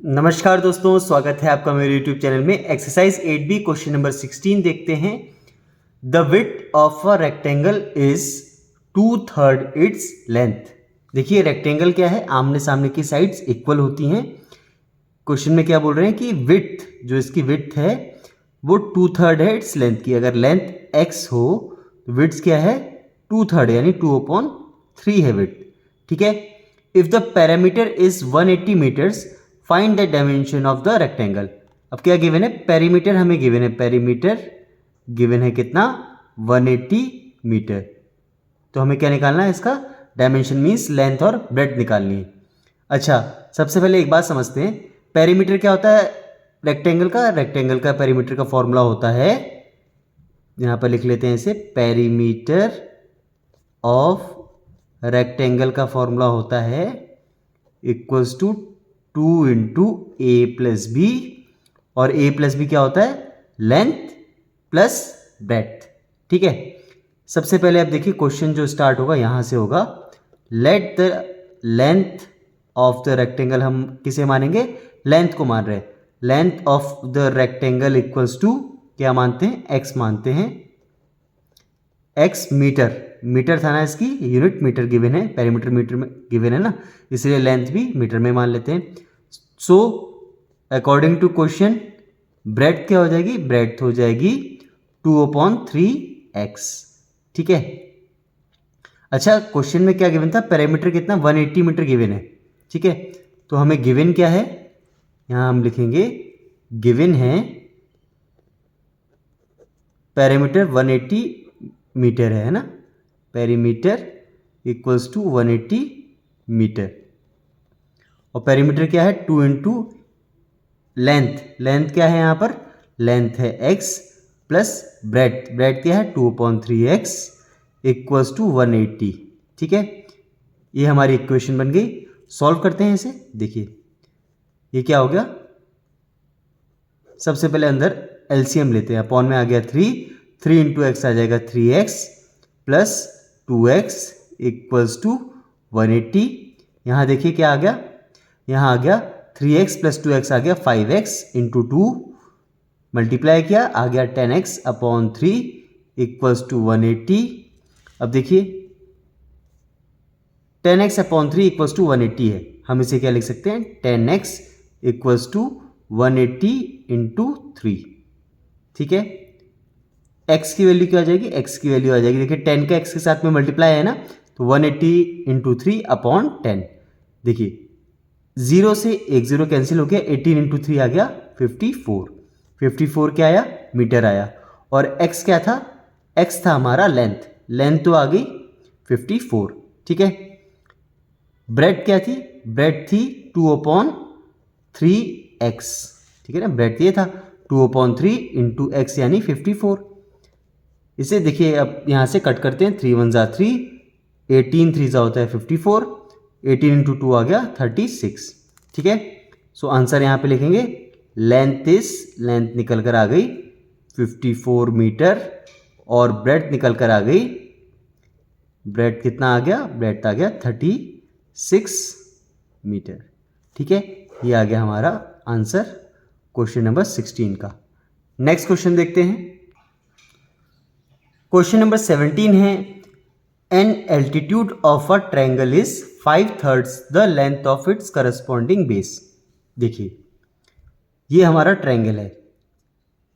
नमस्कार दोस्तों, स्वागत है आपका मेरे YouTube चैनल में। एक्सरसाइज 8B क्वेश्चन नंबर 16 देखते हैं। The width of a rectangle is 2/3 its length. देखिए रेक्टेंगल क्या है, आमने सामने की साइड्स इक्वल होती हैं। क्वेश्चन में क्या बोल रहे हैं कि विड्थ, जो इसकी विड्थ है वो 2/3 है इट्स लेंथ की। अगर लेंथ x हो तो विड्थ क्या है 2/3 यानी 2/3 है विड्थ। ठीक है। If the parameter is 180 metres find the dimension of the rectangle. अब क्या गिवन है, पेरीमीटर हमें गिवन है, पेरीमीटर गिवन है कितना 180 मीटर। तो हमें क्या निकालना है, इसका डायमेंशन मीन्स लेंथ और ब्रेड्थ निकालनी है। अच्छा, सबसे पहले एक बात समझते हैं, पेरीमीटर क्या होता है रेक्टेंगल का। रेक्टेंगल का पेरीमीटर का फॉर्मूला होता है, यहां पर लिख लेते हैं इसे, पेरीमीटर ऑफ रेक्टेंगल का फॉर्मूला होता है equals to 2 into A plus B. और ए प्लस बी क्या होता है, लेंथ प्लस ब्रेड्थ। ठीक है। सबसे पहले आप देखिए क्वेश्चन जो स्टार्ट होगा यहां से होगा, let the length of the rectangle, हम किसे मानेंगे, लेंथ को मान रहे हैं। Length of the rectangle equals to क्या मानते हैं, एक्स मानते हैं। एक्स मीटर, मीटर था ना इसकी यूनिट, मीटर गिवन है, पेरीमीटर मीटर में गिवन है ना, इसलिए लेंथ भी मीटर में मान लेते हैं। So according to question breadth क्या हो जाएगी, ब्रेड्थ हो जाएगी 2/3x। ठीक है। अच्छा, क्वेश्चन में क्या गिवन था, पेरीमीटर कितना 180 मीटर गिवन है। ठीक है। तो हमें गिवन क्या है, यहां हम लिखेंगे गिवन है पेरीमीटर 180 मीटर है ना, पेरीमीटर इक्वल्स टू 180 मीटर। और पेरीमीटर क्या है 2 इंटू लेंथ, लेंथ क्या है यहाँ पर, लेंथ है x प्लस ब्रेड्थ, ब्रेड्थ क्या है 2/3x इक्वल्स टू 180। ठीक है। ये हमारी इक्वेशन बन गई। सॉल्व करते हैं इसे। देखिए ये क्या हो गया, सबसे पहले अंदर एलसीएम लेते हैं, अपॉन में आ गया 3 इंटू एक्स आ जाएगा 3x plus 2x equals to 180। यहाँ देखिए क्या आ गया, यहाँ आ गया 3x प्लस 2x आ गया 5x इंटू 2 मल्टीप्लाई किया आ गया 10x/3 इक्वल्स टू 180। अब देखिए 10x/3 इक्वल्स टू 180 है, हम इसे क्या लिख सकते हैं, 10x इक्वल्स टू 180 इंटू 3। ठीक है। x की वैल्यू क्या आ जाएगी, x की वैल्यू आ जाएगी, देखिए 10 का x के साथ में मल्टीप्लाई है ना, तो 180 इंटू 3/10। देखिए 0 से 1 0 कैंसिल हो गया, 18 इंटू 3 आ गया 54। 54 क्या आया, मीटर आया। और x क्या था, x था हमारा लेंथ, लेंथ तो आ गई 54। ठीक है। ब्रेड्थ क्या थी, ब्रेड्थ थी 2/3x। ठीक है ना, ब्रेड्थ ये था 2/3 इंटू एक्स यानी 54। इसे देखिए अब यहाँ से कट करते हैं, 3 1 3, 18 3 होता है 54, 18 इंटू 2 आ गया 36। ठीक है। सो आंसर यहाँ पे लिखेंगे, लेंथ इज, लेंथ निकल कर आ गई 54 मीटर और ब्रेड्थ निकल कर आ गई, ब्रेड्थ कितना आ गया, ब्रेड्थ आ गया 36 मीटर। ठीक है। ये आ गया हमारा आंसर क्वेश्चन नंबर 16 का। नेक्स्ट क्वेश्चन देखते हैं। क्वेश्चन नंबर 17 है, an altitude of a triangle is 5/3 the length of its corresponding base. देखिए ये हमारा ट्रायंगल है,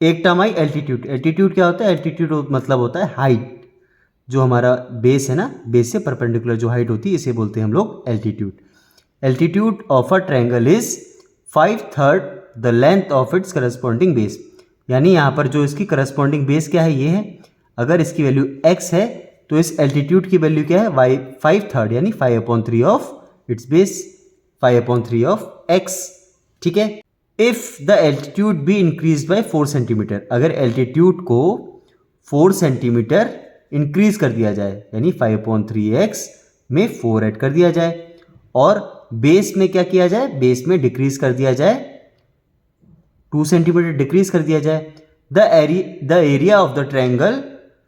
एक टर्म आई एल्टीट्यूड। एल्टीट्यूड क्या होता है, एल्टीट्यूड मतलब होता है हाइट, जो हमारा बेस है ना, बेस से परपेंडिकुलर जो हाइट होती है इसे बोलते हैं हम लोग altitude. Altitude of a triangle is 5/3 the length of its corresponding base. यानी यहाँ पर जो इसकी करस्पॉन्डिंग बेस क्या है, ये है। अगर इसकी वैल्यू x है तो इस एल्टीट्यूड की वैल्यू क्या है, 5/3 यानी 5/3 of its base, 5/3 of x। ठीक है। If the altitude be increase by 4 centimetre, अगर एल्टीट्यूड को 4 सेंटीमीटर इंक्रीज कर दिया जाए, यानी 5/3x में 4 ऐड कर दिया जाए, और बेस में क्या किया जाए, बेस में डिक्रीज कर दिया जाए, 2 सेंटीमीटर डिक्रीज कर दिया जाए, the area of the triangle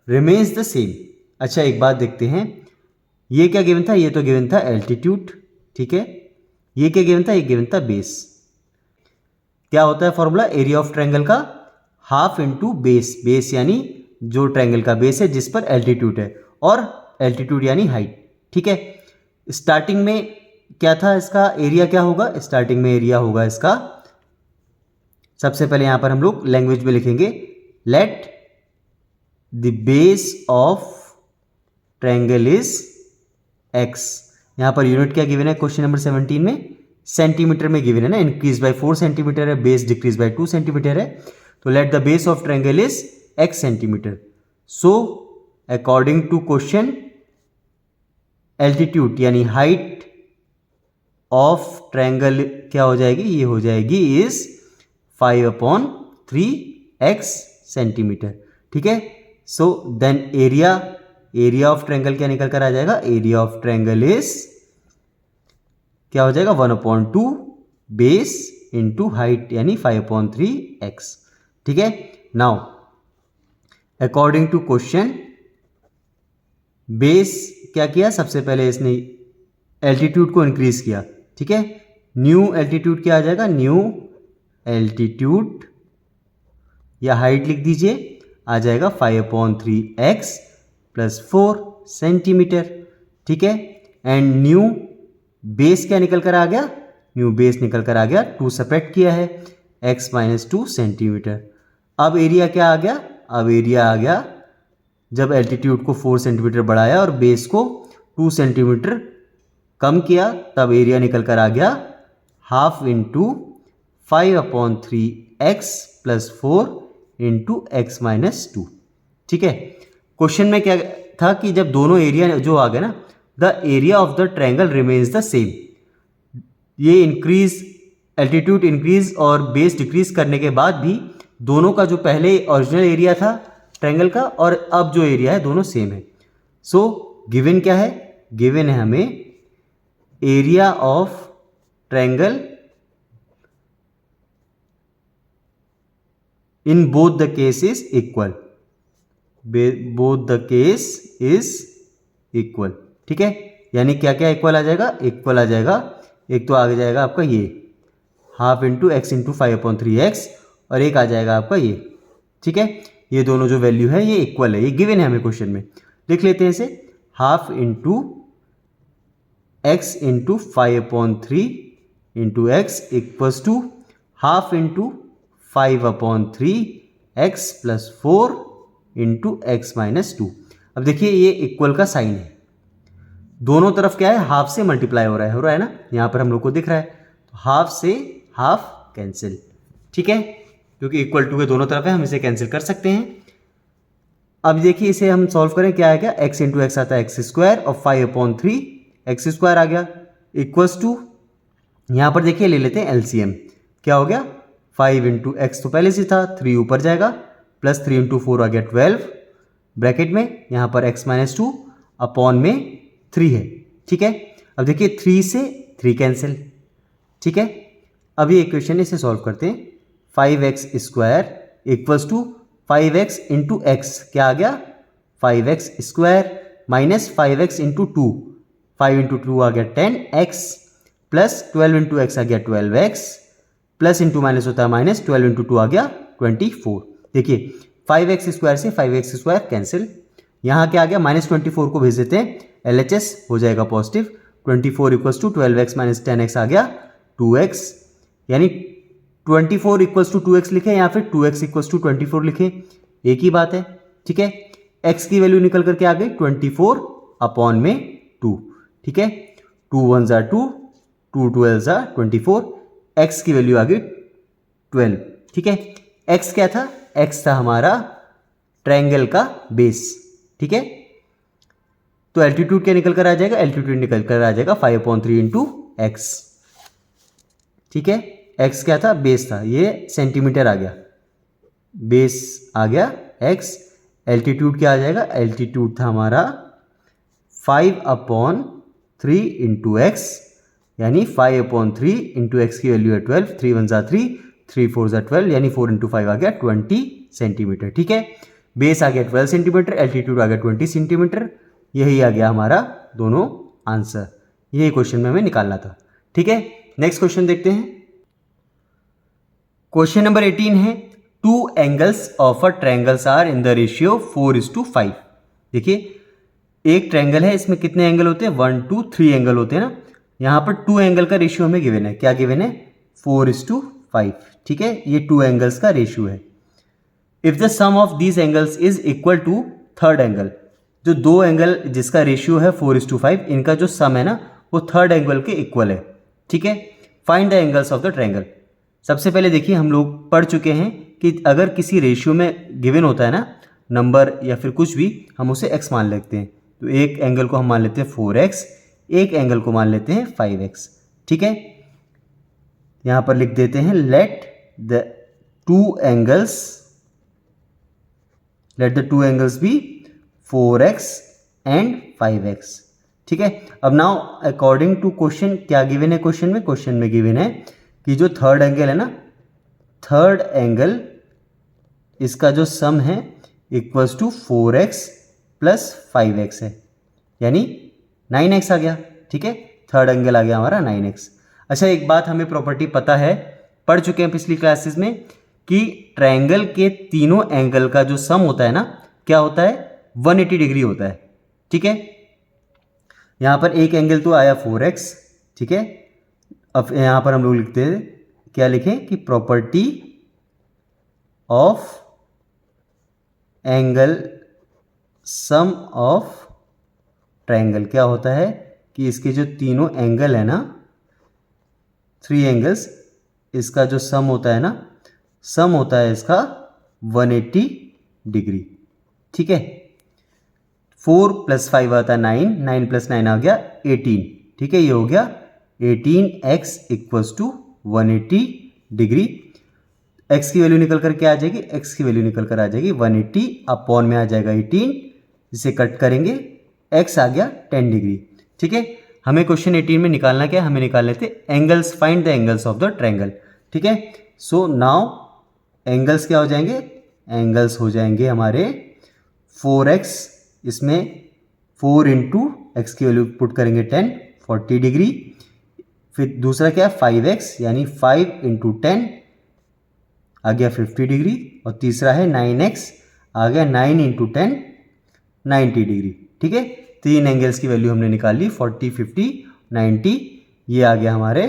remains the same. अच्छा एक बात देखते हैं, ये क्या गिवन था, ये तो गिवन था एल्टीट्यूड। ठीक है। ये क्या गिवन था, ये गिवन था बेस। क्या होता है फॉर्मूला एरिया ऑफ ट्रायंगल का? हाफ इंटू बेस, बेस यानी जो ट्रायंगल का बेस है जिस पर एल्टीट्यूड है, और एल्टीट्यूड यानी हाइट। ठीक है, स्टार्टिंग में क्या था इसका एरिया, क्या होगा स्टार्टिंग में एरिया होगा इसका, सबसे पहले यहां पर हम लोग लैंग्वेज में लिखेंगे, late the base of triangle is x. यहां पर यूनिट क्या गिवन है क्वेश्चन नंबर 17 में? सेंटीमीटर में गिवन है ना, इंक्रीज बाय 4 सेंटीमीटर है, बेस डिक्रीज बाय 2 सेंटीमीटर है, तो let the base of triangle is x centimetre. So according to question altitude यानी हाइट ऑफ ट्रायंगल क्या हो जाएगी? ये हो जाएगी इज 5/3 x सेंटीमीटर। ठीक है, so then area of triangle क्या निकल कर आ जाएगा? एरिया ऑफ ट्रायंगल इज क्या हो जाएगा? 1/2 बेस इंटू हाइट यानी 5/3 x। ठीक है, now according to question base क्या किया? सबसे पहले इसने एल्टीट्यूड को इंक्रीज किया। ठीक है, न्यू एल्टीट्यूड क्या आ जाएगा? न्यू एल्टीट्यूड या हाइट लिख दीजिए, आ जाएगा 5/3 x + 4 सेंटीमीटर। ठीक है, एंड न्यू बेस क्या निकल कर आ गया? न्यू बेस निकल कर आ गया 2 सब्ट्रैक्ट किया है x - 2 सेंटीमीटर। अब एरिया क्या आ गया? अब एरिया आ गया जब एल्टीट्यूड को 4 सेंटीमीटर बढ़ाया और बेस को 2 सेंटीमीटर कम किया, तब एरिया निकल कर आ गया half into 5/3 x + 4 into x - 2। ठीक है, क्वेश्चन में क्या था कि जब दोनों एरिया जो आ गया ना, the area of the triangle remains the same. ये इंक्रीज एल्टीट्यूड इंक्रीज और बेस डिक्रीज करने के बाद भी दोनों का जो पहले ओरिजिनल एरिया था ट्रायंगल का और अब जो एरिया है दोनों सेम है। सो गिवन क्या है? गिवन है हमें area of triangle in both the case is equal, both the case is equal. ठीक है, यानी क्या क्या इक्वल आ जाएगा? इक्वल आ जाएगा, एक तो आ जाएगा आपका ये half into x into 5/3 x, और एक आ जाएगा आपका ये। ठीक है, ये दोनों जो वैल्यू है ये इक्वल है, ये गिवन है हमें क्वेश्चन में। लिख लेते हैं इसे, half into x into 5/3 into x equals to half into 5/3 x + 4 into x - 2। अब देखिए ये इक्वल का साइन है, दोनों तरफ क्या है? हाफ से मल्टीप्लाई हो रहा है ना, यहां पर हम लोग को दिख रहा है, तो हाफ से हाफ कैंसिल। ठीक है, क्योंकि इक्वल टू के दोनों तरफ है, हम इसे कैंसिल कर सकते हैं। अब देखिए इसे हम सॉल्व करें, क्या है? क्या x इंटू एक्स आता है x² और 5/3 x² आ गया इक्वल्स टू, यहां पर देखिए ले लेते हैं एलसीएम, क्या हो गया? 5 इंटू एक्स तो पहले से था, 3 ऊपर जाएगा, प्लस 3 इंटू 4 आ गया 12 ब्रैकेट में, यहां पर x - 2 अपॉन में 3 है। ठीक है, अब देखिए 3 से 3 कैंसिल। ठीक है, अब ये इक्वेशन इसे सॉल्व करते हैं, 5x² equals to 5x into x, क्या आ गया? 5x² minus 5x into 2, 5 into 2 आ गया 10x, प्लस 12 इंटू एक्स आ गया 12x, प्लस इंटू माइनस होता है माइनस, 12 इंटू 2 आ गया 24। देखिए 5x² से 5x² कैंसिल, यहाँ क्या आ गया? -24 को भेज देते हैं, LHS हो जाएगा positive, 24 equals to 12x - 10x आ गया 2x, यानी 24 इक्वल्स टू 2x लिखे या फिर 2x इक्वल्स टू 24 लिखे, एक ही बात है। ठीक है, x की वैल्यू निकल करके आ गई 24 अपॉन में 2। ठीक है, 2 1 = 2, 2 12 = 24, x की वैल्यू आ गई 12। ठीक है, x क्या था? x था हमारा ट्रायंगल का बेस। ठीक है, तो एल्टीट्यूड क्या निकल कर आ जाएगा? एल्टीट्यूड निकल कर आ जाएगा 5/3 इंटू एक्स। ठीक है, x क्या था? बेस था, ये सेंटीमीटर आ गया, बेस आ गया x, एल्टीट्यूड क्या आ जाएगा? एल्टीट्यूड था हमारा 5/3 इंटू एक्स, यानी 5/3 इंटू एक्स की वैल्यू है 12, 3 1 = 3, 3 4 = 12, यानी 4 इंटू 5 आ गया 20 सेंटीमीटर। ठीक है, बेस आ गया 12 सेंटीमीटर, एल्टीट्यूड आ गया 20 सेंटीमीटर, यही आ गया हमारा दोनों आंसर, यही क्वेश्चन में हमें निकालना था। ठीक है, नेक्स्ट क्वेश्चन देखते हैं। क्वेश्चन नंबर 18 है, two angles of a triangles are in the ratio 4:5। देखिए एक ट्रायंगल है, इसमें कितने एंगल होते हैं, 1 2 3 एंगल होते हैं ना। यहाँ पर 2 एंगल का रेशियो हमें गिवन है, क्या गिवन है, 4:5। ठीक है, ये 2 एंगल्स का रेशियो है। If the sum of these angles is equal to third angle, जो 2 एंगल जिसका रेशियो है 4:5, इनका जो सम है ना वो थर्ड एंगल के इक्वल है। ठीक है, find the angles of the triangle. सबसे पहले देखिए हम लोग पढ़ चुके हैं कि अगर किसी रेशियो में गिवन होता है ना नंबर या फिर कुछ भी, हम उसे x मान लेते हैं। तो एक एंगल को हम मान लेते हैं 4x, एक एंगल को मान लेते हैं 5x। ठीक है, यहां पर लिख देते हैं let the two angles be 4x and 5x। ठीक है, अब नाउ अकॉर्डिंग टू क्वेश्चन क्या गिवन है, क्वेश्चन में गिवन है कि जो थर्ड एंगल है ना, थर्ड एंगल इसका जो सम है equals to 4x plus 5x है, यानी 9x आ गया। ठीक है, थर्ड एंगल आ गया हमारा 9x। अच्छा, एक बात हमें प्रॉपर्टी पता है, पढ़ चुके हैं पिछली क्लासेस में, कि ट्रायंगल के तीनों एंगल का जो सम होता है ना, क्या होता है, 180 डिग्री होता है। ठीक है, यहां पर एक एंगल तो आया 4x। ठीक है, अब यहां पर हम लोग लिखते हैं, क्या लिखें कि property of angle sum of triangle, क्या होता है कि इसके जो तीनों एंगल है ना, 3 एंगल्स, इसका जो सम होता है ना, सम होता है इसका 180 डिग्री। ठीक है, 4 + 5 आता है 9, 9 + 9 आ गया 18। ठीक है, ये हो गया 18x = 180 डिग्री। x की वैल्यू निकल कर क्या आ जाएगी, x की वैल्यू निकल कर आ जाएगी 180, अपॉन में आ जाएगा 18, इसे कट करेंगे, x आ गया 10 डिग्री। ठीक है, हमें क्वेश्चन 18 में निकालना क्या है, हमें निकाल लेते angles, find the angles of the triangle. ठीक है, सो नाउ एंगल्स क्या हो जाएंगे, एंगल्स हो जाएंगे हमारे 4x, इसमें 4 इंटू एक्स की वैल्यू पुट करेंगे 10, 40 डिग्री। फिर दूसरा क्या है 5x, यानी 5 इंटू 10 आ गया 50 डिग्री। और तीसरा है 9x, आ गया 9 इंटू 10 90 डिग्री। ठीक है, 3 एंगल्स की वैल्यू हमने निकाल ली, 40 50 90, ये आ गया हमारे